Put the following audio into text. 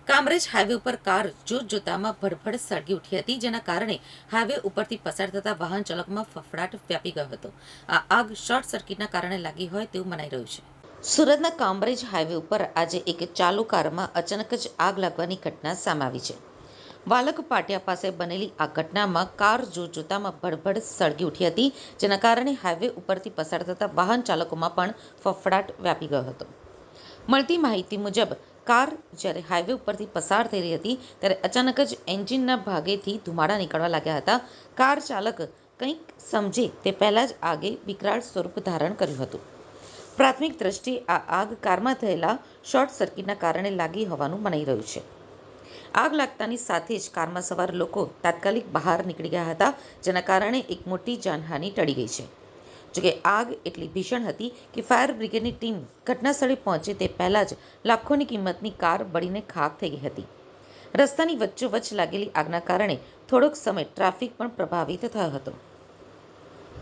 Kamrej highway ઉપર car જોતજોતામાં ભડભડ સળગી ઉઠી હતી, જેના કારણે હાઈવે ઉપરથી પસાર થતા વાહન ચાલકોમાં ફફડાટ વ્યાપી ગયો હતો. આ આગ શોર્ટ સર્કિટના કારણે લાગી હોય તેવું મનાઈ રહ્યું છે. સુરતના કામરેજ હાઈવે ઉપર આજે એક ચાલુ કારમાં અચાનક જ આગ લાગવાની ઘટના સામે આવી છે. વાલક પાટિયા પાસે બનેલી આ ઘટનામાં કાર જોતજોતામાં ભડભડ સળગી ઉઠી હતી, જેના કારણે હાઈવે ઉપરથી પસાર થતા વાહન ચાલકોમાં પણ ફફડાટ વ્યાપી ગયો હતો. મળતી માહિતી મુજબ કાર જ્યારે હાઈવે ઉપરથી પસાર થઈ રહી હતી ત્યારે અચાનક જ એન્જિનના ભાગેથી ધુમાડા નીકળવા લાગ્યા હતા. કાર ચાલક કંઈક સમજે તે પહેલાં જ આગે વિકરાળ સ્વરૂપ ધારણ કર્યું હતું. પ્રાથમિક દ્રષ્ટિએ આ આગ કારમાં થયેલા શોર્ટ સર્કિટના કારણે લાગી હોવાનું મનાઈ રહ્યું છે. આગ લાગતાની સાથે જ કારમાં સવાર લોકો તાત્કાલિક બહાર નીકળી ગયા હતા, જેના કારણે એક મોટી જાનહાનિ ટળી ગઈ છે. જોકે આગ એટલી ભીષણ હતી કે ફાયર બ્રિગેડની ટીમ ઘટનાસ્થળે પહોંચે તે પહેલાં જ લાખોની કિંમતની કાર બળીને ખાખ થઈ ગઈ હતી. રસ્તાની વચ્ચોવચ્ચ લાગેલી આગના કારણે થોડોક સમય ટ્રાફિક પણ પ્રભાવિત થયો હતો.